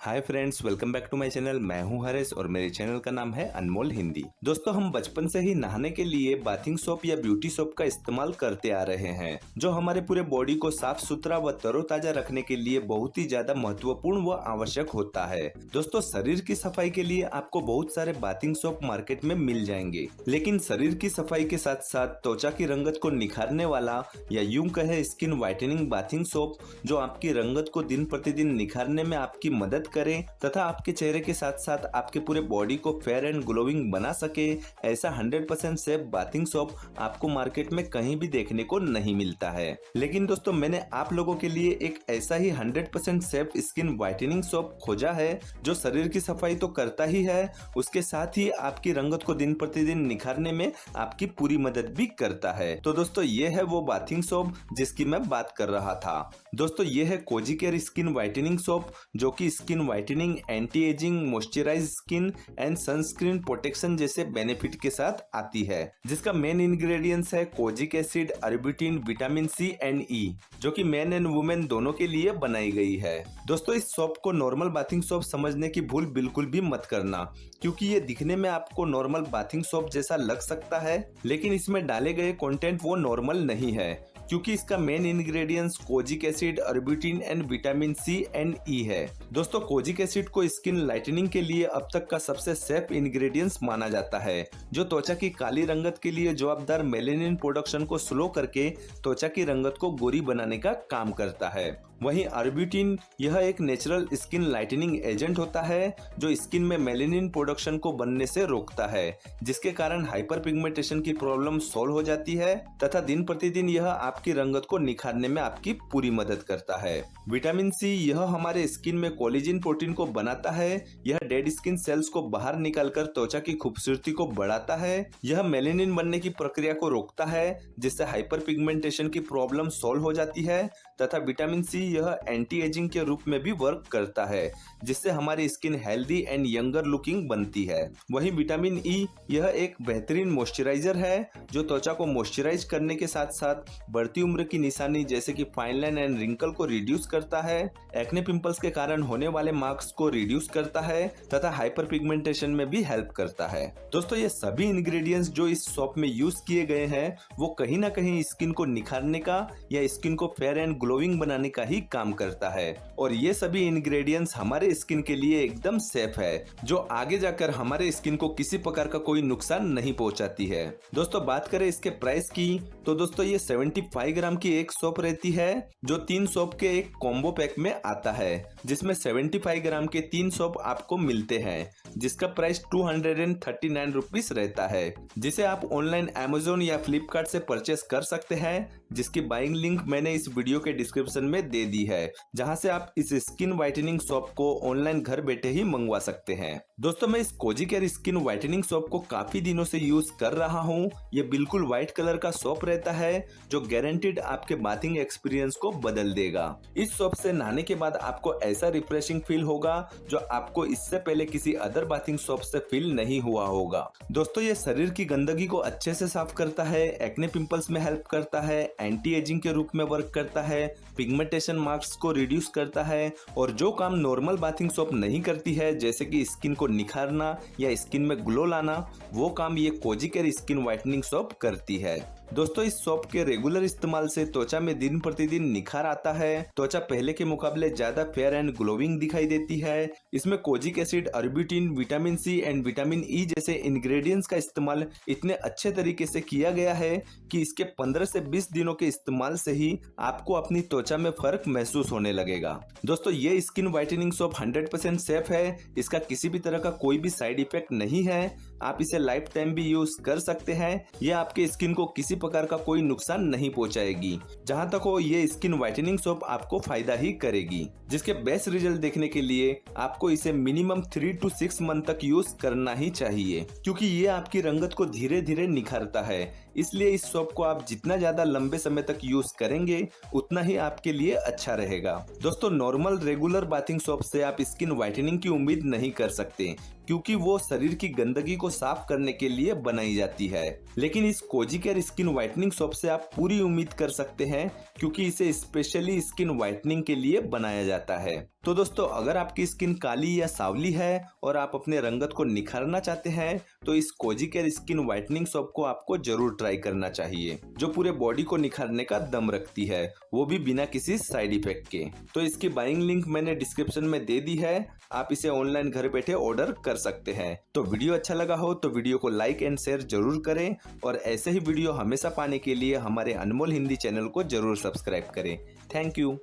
Hi friends, welcome back to my channel. मैं हूं हरेश और मेरे चैनल का नाम है अनमोल हिंदी। दोस्तों, हम बचपन से ही नहाने के लिए बाथिंग सोप या ब्यूटी सोप का इस्तेमाल करते आ रहे हैं, जो हमारे पूरे बॉडी को साफ सुथरा व तरोताजा रखने के लिए बहुत ही ज्यादा महत्वपूर्ण व आवश्यक होता है। दोस्तों, शरीर की सफाई के लिए आपको बहुत सारे बाथिंग सोप मार्केट में मिल जाएंगे, लेकिन शरीर की सफाई के साथ साथ त्वचा की रंगत को निखारने वाला या यूं कहे स्किन व्हाइटनिंग बाथिंग सोप, जो आपकी रंगत को दिन प्रतिदिन निखारने में आपकी मदद करें तथा आपके चेहरे के साथ साथ आपके पूरे बॉडी को फेयर एंड ग्लोइंग बना सके, ऐसा 100% सेफ बाथिंग सोप आपको मार्केट में कहीं भी देखने को नहीं मिलता है। लेकिन दोस्तों, मैंने आप लोगों के लिए एक ऐसा ही 100% सेफ स्किन व्हाइटनिंग सोप खोजा है, जो शरीर की सफाई तो करता ही है, उसके साथ ही आपकी रंगत को दिन प्रतिदिन निखारने में आपकी पूरी मदद भी करता है। तो दोस्तों, ये है वो बाथिंग सोप जिसकी मैं बात कर रहा था। दोस्तों, ये है Cozi care skin whitening soap, जो कि skin whitening, anti aging, moisturize skin and sunscreen protection जैसे बेनिफिट के साथ आती है, जिसका मेन इंग्रेडिएंट्स है kojic acid, arbutin, vitamin C and E, जो कि मेन एंड वुमेन दोनों के लिए बनाई गई है। दोस्तों, इस सोप को नॉर्मल बाथिंग सोप समझने की भूल बिल्कुल भी मत करना, क्योंकि ये दिखने में आपको नॉर्मल बाथिंग सोप जैसा लग सकता है, लेकिन इसमें डाले गए कंटेंट वो नॉर्मल नहीं है, क्योंकि इसका main ingredients kojic acid, arbutin and vitamin C and E है। दोस्तों, कोजिक एसिड को स्किन लाइटनिंग के लिए अब तक का सबसे सेफ इंग्रेडिएंट्स माना जाता है, जो त्वचा की काली रंगत के लिए जवाबदार मेलेनिन प्रोडक्शन को स्लो करके त्वचा की रंगत को गोरी बनाने का काम करता है। वहीं अर्बिटिन, यह एक नेचुरल स्किन लाइटनिंग एजेंट होता है, जो स्किन में मेलेनिन प्रोडक्शन को बनने से रोकता है, जिसके कारण हाइपर पिगमेंटेशन की प्रॉब्लम सॉल्व हो जाती है तथा दिन प्रतिदिन यह आपकी रंगत को निखारने में आपकी पूरी मदद करता है। विटामिन सी, यह हमारे स्किन में कोलेजन प्रोटीन को बनाता है। यह डेड स्किन सेल्स को बाहर निकालकर त्वचा की खूबसूरती को बढ़ाता है। यह मेलेनिन बनने की प्रक्रिया को रोकता है, जिससे हाइपर पिगमेंटेशन की प्रॉब्लम सॉल्व हो जाती है तथा विटामिन सी यह एंटी एजिंग के रूप में भी वर्क करता है, जिससे हमारी skin healthy and younger looking बनती है। वहीं विटामिन ई, यह एक बेहतरीन मॉइस्चराइजर है, जो त्वचा को मॉइस्चराइज करने के साथ साथ बढ़ती उम्र की निशानी जैसे कि फाइन लाइन एंड रिंकल को रिड्यूस करता है, एक्ने पिंपल्स के कारण होने वाले मार्क्स को रिड्यूस करता है तथा हाइपर पिगमेंटेशन में भी हेल्प करता है। दोस्तों, ये सभी इंग्रेडिएंट्स जो इस सोप में यूज किए गए हैं, वो कहीं ना कहीं स्किन को निखारने का या स्किन को फेयर एंड ग्लोइंग बनाने का ही काम करता है, और ये सभी इंग्रेडिएंट्स हमारे स्किन के लिए एकदम सेफ है, जो आगे जाकर हमारे स्किन को किसी प्रकार का कोई नुकसान नहीं पहुंचाती है। दोस्तों, बात करें इसके प्राइस की, तो दोस्तों ये 75 ग्राम की एक सोप रहती है, जो 3 सोप के एक कॉम्बो पैक में आता है, जिसमें 75 ग्राम के 3 सोप आपको मिलते हैं, जिसका प्राइस 239 रुपीस रहता है, जिसे आप ऑनलाइन अमेज़न या फ्लिपकार्ट से परचेस कर सकते हैं, जिसकी बाइंग लिंक मैंने इस वीडियो के डिस्क्रिप्शन में दे दी है, जहां से आप इस स्किन व्हाइटनिंग सोप को ऑनलाइन घर बैठे ही मंगवा सकते हैं। दोस्तों, मैं इस Cozy care skin whitening soap को काफी दिनों से यूज कर रहा हूं। ये बिल्कुल व्हाइट कलर का सोप रहता है, जो गारंटीड आपके बाथिंग एक्सपीरियंस को बदल देगा। इस सोप से नहाने के बाद आपको ऐसा रिफ्रेशिंग फील होगा, जो आपको इससे पहले किसी अदर बाथिंग सोप से फील नहीं हुआ होगा। दोस्तों, ये शरीर की गंदगी को अच्छे से साफ करता है, एक्ने पिंपल्स में हेल्प करता है, एंटी एजिंग के रूप में वर्क करता है, पिगमेंटेशन मार्क्स को रिड्यूस करता है, और जो काम नॉर्मल बाथिंग सोप नहीं करती है, जैसे कि स्किन को निखारना या स्किन में ग्लो लाना, वो काम ये Cozy care skin whitening soap करती है। दोस्तों, इस सोप के रेगुलर इस्तेमाल से त्वचा में दिन प्रतिदिन निखार आता है, त्वचा पहले के मुकाबले ज्यादा फेयर एंड ग्लोइंग दिखाई देती है। इसमें kojic acid, arbutin, vitamin C and vitamin E जैसे इंग्रेडिएंट्स का इस्तेमाल इतने अच्छे तरीके से किया गया है कि इसके 15 से 20 दिनों के इस्तेमाल से ही आपको अपनी त्वचा में फर्क महसूस होने लगेगा। दोस्तों, ये स्किन व्हाइटनिंग सोप 100% सेफ है, इसका किसी भी तरह का कोई भी साइड इफेक्ट नहीं है। आप इसे लाइफ टाइम भी यूज कर सकते हैं। यह आपके स्किन को किसी प्रकार का कोई नुकसान नहीं पहुंचाएगी। जहां तक हो, ये स्किन व्हाइटनिंग सोप आपको फायदा ही करेगी, जिसके बेस्ट रिजल्ट देखने के लिए आपको इसे मिनिमम 3 to 6 मंथ तक यूज करना ही चाहिए, क्योंकि ये आपकी रंगत को धीरे धीरे निखारता है। इसलिए इस सोप को आप जितना ज्यादा लंबे समय तक यूज करेंगे उतना ही आपके लिए अच्छा रहेगा। दोस्तों नॉर्मल रेगुलर बाथिंग सोप से आप स्किन व्हाइटनिंग की उम्मीद नहीं कर सकते, क्योंकि वो शरीर की गंदगी को साफ करने के लिए बनाई जाती है। लेकिन इस Cozy care skin whitening soap से आप पूरी उम्मीद कर सकते हैं, क्योंकि इसे स्पेशली स्किन व्हाइटनिंग के लिए बनाया जाता है। तो दोस्तों अगर आपकी स्किन काली या सांवली है और आप अपने रंगत को निखारना चाहते हैं तो इस Cozy care skin whitening soap को आपको जरूर ट्राई करना चाहिए, जो पूरे बॉडी को निखारने का दम रखती है, वो भी बिना किसी साइड इफेक्ट के। तो इसकी बाइंग लिंक मैंने डिस्क्रिप्शन में दे दी है, आप इसे ऑनलाइन घर बैठे ऑर्डर कर सकते हैं। तो वीडियो अच्छा लगा हो तो वीडियो को लाइक एंड शेयर जरूर करें और ऐसे ही वीडियो हमेशा पाने के लिए हमारे अनमोल हिंदी चैनल को जरूर सब्सक्राइब करें। Thank you.